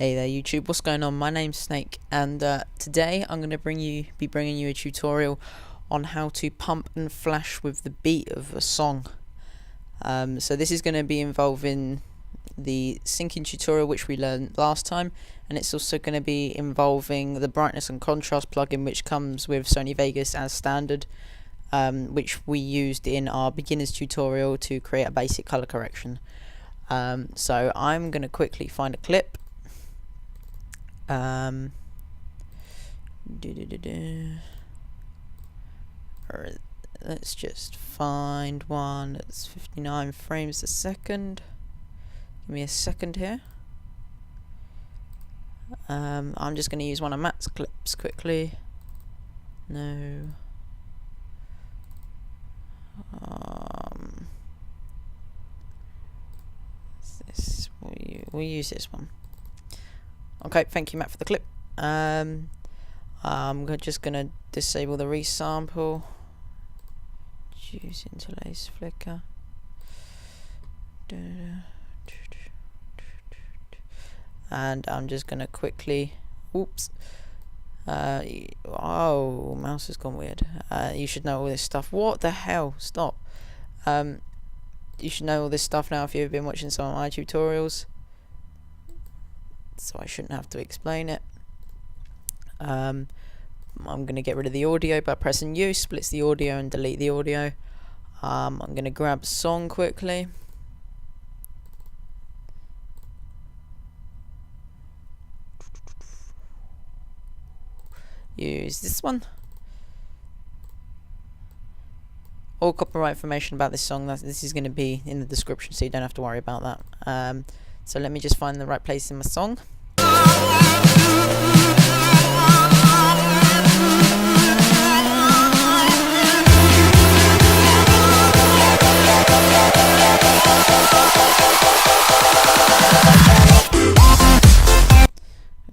Hey there YouTube, what's going on? My name's Snake, and today I'm going to be bringing you a tutorial on how to pump and flash with the beat of a song. So this is going to be involving the syncing tutorial which we learned last time, and it's also going to be involving the brightness and contrast plugin which comes with Sony Vegas as standard, which we used in our beginners tutorial to create a basic color correction. So I'm going to quickly find a clip. Let's just find one that's 59 frames a second. Give me a second here. I'm just going to use one of Matt's clips quickly. No. We'll use this one. Okay, thank you Matt for the clip. I'm just gonna disable the resample. Choose interlace flicker. And I'm just gonna quickly. Oops. Oh, mouse has gone weird. You should know all this stuff. What the hell? Stop. You should know all this stuff now if you've been watching some of my tutorials. So I shouldn't have to explain it. I'm going to get rid of the audio by pressing U, splits the audio and delete the audio. I'm going to grab a song quickly. Use this one. All copyright information about this song, this is going to be in the description, so you don't have to worry about that. So let me just find the right place in my song.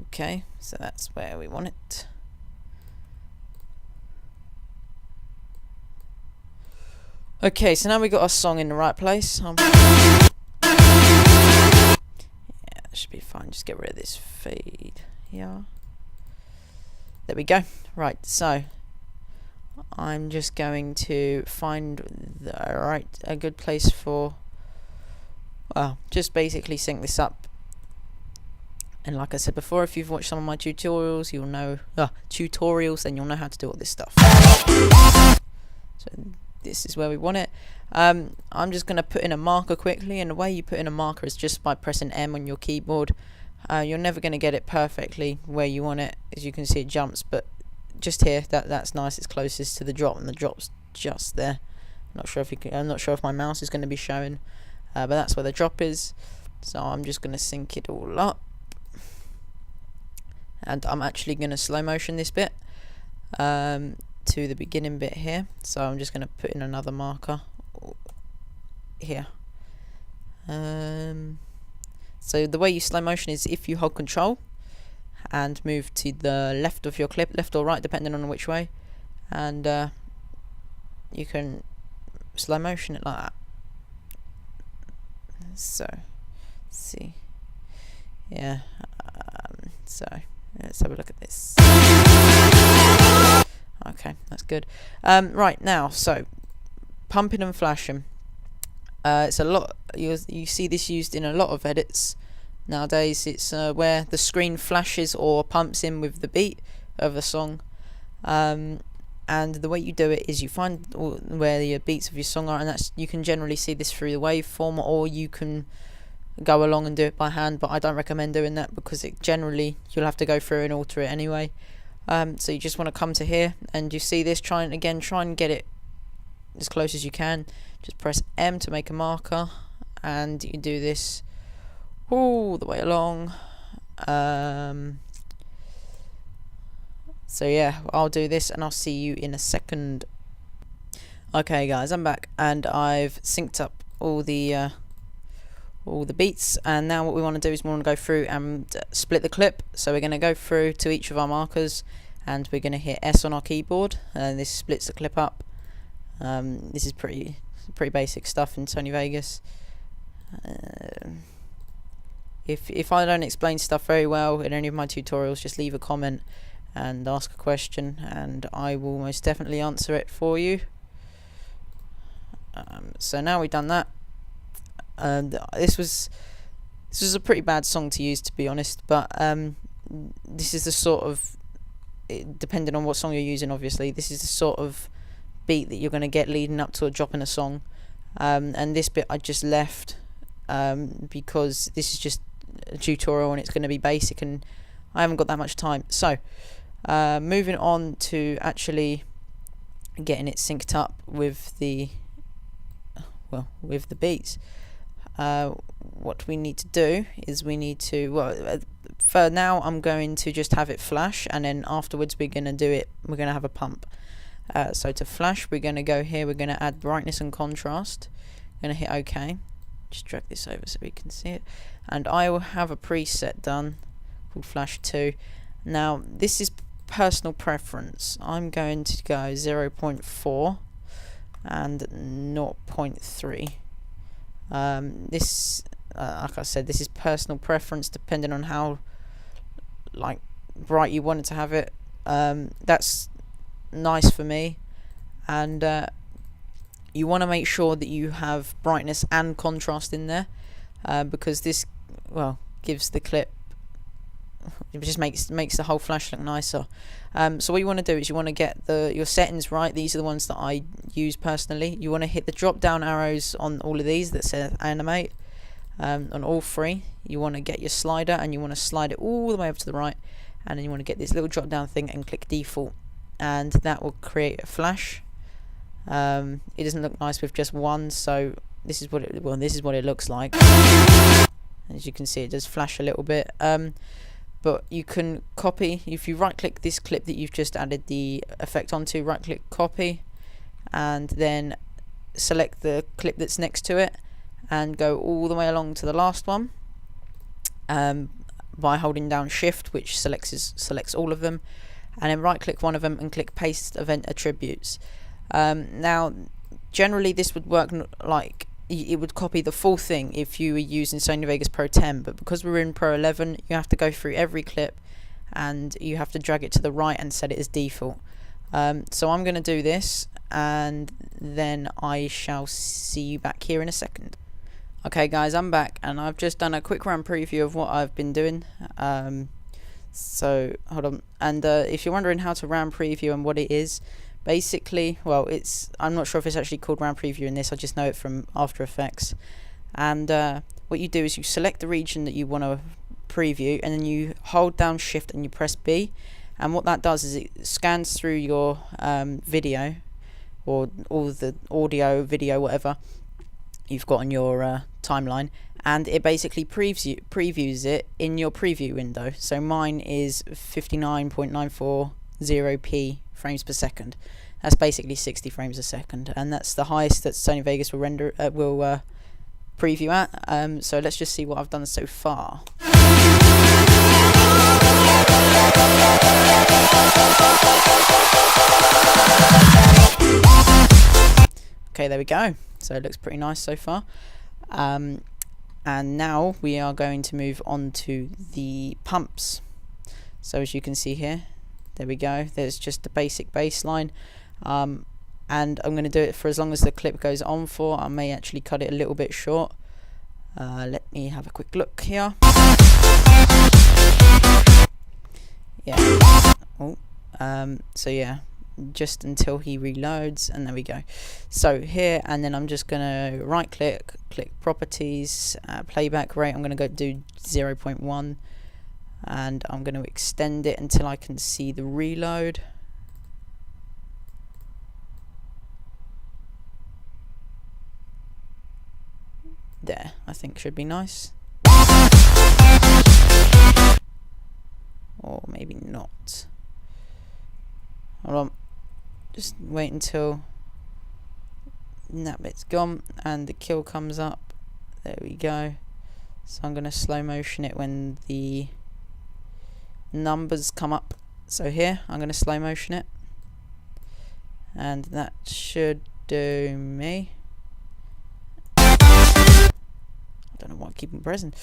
Okay, so that's where we want it. Okay, so now we got our song in the right place. Should be fine. Just get rid of this fade here. There we go. Right, so I'm just going to find a good place for, well, just basically sync this up. And like I said before, if you've watched some of my tutorials, you'll know then you'll know how to do all this stuff. So this is where we want it. I'm just going to put in a marker quickly, and the way you put in a marker is just by pressing M on your keyboard. You're never going to get it perfectly where you want it. As you can see, it jumps, but just here, that's nice. It's closest to the drop, and the drop's just there. I'm not sure if my mouse is going to be showing, but that's where the drop is. So I'm just going to sync it all up, and I'm actually going to slow motion this bit to the beginning bit here. So I'm just going to put in another marker here. So the way you slow motion is if you hold control and move to the left of your clip, left or right depending on which way, and you can slow motion it like that. So let's see, yeah, so let's have a look at this. Okay, that's good. Right now, so pumping and flashing. It's a lot. You see this used in a lot of edits nowadays. It's where the screen flashes or pumps in with the beat of a song. And the way you do it is you find where the beats of your song are, and you can generally see this through the waveform, or you can go along and do it by hand. But I don't recommend doing that because you'll have to go through and alter it anyway. So you just want to come to here, and you see this. Try and get it as close as you can. Just press M to make a marker, and you do this all the way along. So yeah, I'll do this and I'll see you in a second. Okay guys, I'm back, and I've synced up all the beats, and now what we want to do is we want to go through and split the clip. So we're going to go through to each of our markers, and we're going to hit S on our keyboard, and this splits the clip up. This is pretty basic stuff in Sony Vegas. If I don't explain stuff very well in any of my tutorials, just leave a comment and ask a question, and I will most definitely answer it for you. So now we've done that, and this was a pretty bad song to use, to be honest, but this is the sort of, depending on what song you're using, obviously, this is the sort of beat that you're going to get leading up to a drop in a song. And this bit I just left because this is just a tutorial and it's going to be basic and I haven't got that much time. So moving on to actually getting it synced up with the beats. What we need to do is we need to, for now I'm going to just have it flash, and then afterwards we're going to have a pump. So to flash, we're going to go here, we're going to add brightness and contrast, going to hit OK, just drag this over so we can see it, and I will have a preset done called flash 2. Now this is personal preference. I'm going to go 0.4 and 0.3. This like I said, this is personal preference depending on how like bright you want it to have it. That's nice for me, and you want to make sure that you have brightness and contrast in there, because this gives the clip, it just makes the whole flash look nicer. So what you want to do is you want to get your settings right. These are the ones that I use personally. You want to hit the drop down arrows on all of these that says animate, on all three. You want to get your slider and you want to slide it all the way up to the right, and then you want to get this little drop down thing and click default, and that will create a flash. It doesn't look nice with just one, so this is what it looks like. As you can see, it does flash a little bit. But you can copy, if you right click this clip that you've just added the effect onto, right click copy, and then select the clip that's next to it and go all the way along to the last one, by holding down shift, which selects all of them, and then right click one of them and click paste event attributes. Now generally this would work like it would copy the full thing if you were using Sony Vegas Pro 10, but because we're in Pro 11 you have to go through every clip and you have to drag it to the right and set it as default. So I'm going to do this and then I shall see you back here in a second. Okay guys, I'm back and I've just done a quick run preview of what I've been doing. So hold on, and if you're wondering how to RAM preview and what it is, basically, I'm not sure if it's actually called RAM preview in this, I just know it from After Effects. And what you do is you select the region that you want to preview, and then you hold down shift and you press B, and what that does is it scans through your video, or all the audio, video, whatever you've got on your timeline, and it basically previews it in your preview window. So mine is 59.940p frames per second. That's basically 60 frames a second, and that's the highest that Sony Vegas will preview at. So let's just see what I've done so far. Okay, there we go. So it looks pretty nice so far. And now we are going to move on to the pumps. So as you can see here, there we go, there's just the basic baseline, and I'm going to do it for as long as the clip goes on for. I may actually cut it a little bit short. Let me have a quick look here. Yeah. So yeah, just until he reloads, and there we go. So here, and then I'm just going to right click, click properties, playback rate, I'm going to go do 0.1, and I'm going to extend it until I can see the reload. There, I think should be nice. Or maybe not. Hold on, just wait until that bit's gone and the kill comes up. There we go. So I'm going to slow motion it when the numbers come up. So here I'm going to slow motion it, and that should do me. I don't know why I keep on pressing.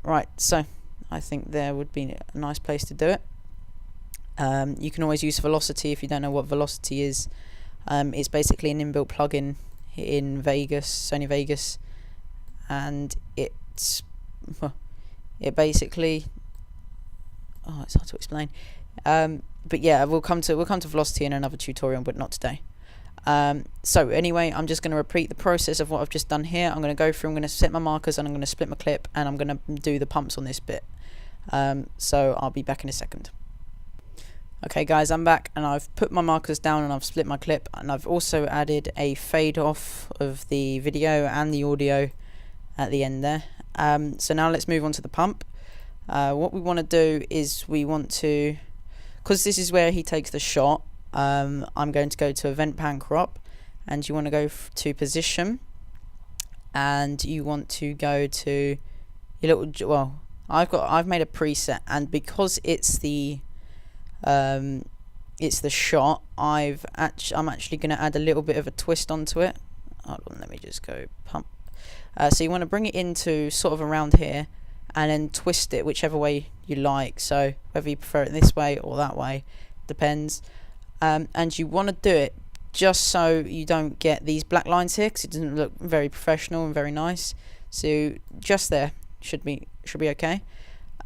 Right, so I think there would be a nice place to do it. You can always use velocity if you don't know what velocity is. It's basically an inbuilt plugin in Vegas, Sony Vegas, and it basically, it's hard to explain. But yeah, we'll come to velocity in another tutorial, but not today. So anyway, I'm just going to repeat the process of what I've just done here. I'm going to go through, I'm going to set my markers, and I'm going to split my clip, and I'm going to do the pumps on this bit. So I'll be back in a second. Okay guys, I'm back, and I've put my markers down and I've split my clip, and I've also added a fade off of the video and the audio at the end there. So now let's move on to the pump. What we want to do is we want to, because this is where he takes the shot, I'm going to go to event pan crop, and you want to go to position, and you want to go to your little, well, I've made a preset, and because it's the shot, I'm actually going to add a little bit of a twist onto it. Hold on, let me just go pump. So you want to bring it into sort of around here, and then twist it whichever way you like. So whether you prefer it this way or that way, depends. And you want to do it just so you don't get these black lines here, because it doesn't look very professional and very nice. So just there should be okay.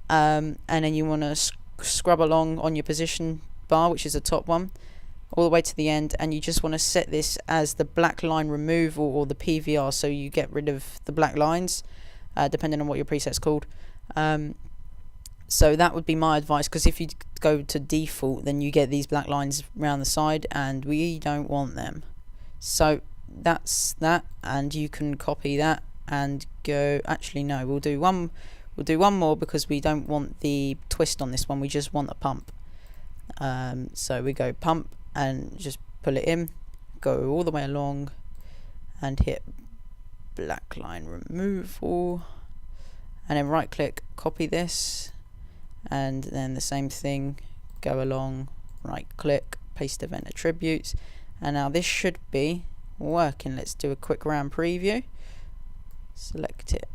And then you want to scrub along on your position bar, which is the top one, all the way to the end, and you just want to set this as the black line removal, or the PVR, so you get rid of the black lines, depending on what your preset's called. So that would be my advice, because if you go to default, then you get these black lines around the side, and we don't want them. So that's that, and you can copy that and go, actually no, we'll do one more, because we don't want the twist on this one, we just want the pump. So we go pump and just pull it in, go all the way along, and hit black line removal, and then right click, copy this, and then the same thing, go along, right click, paste event attributes, and now this should be working. Let's do a quick round preview, select it.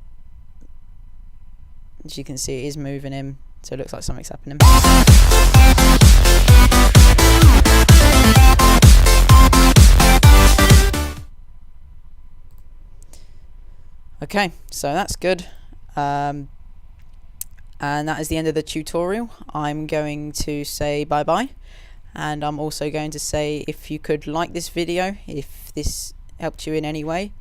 As you can see, it is moving in, so it looks like something's happening. Okay, so that's good. And that is the end of the tutorial. I'm going to say bye bye, and I'm also going to say, if you could like this video if this helped you in any way,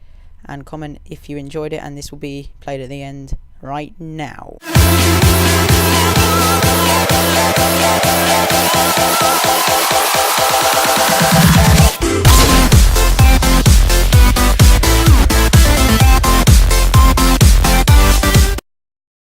and comment if you enjoyed it, and this will be played at the end right now.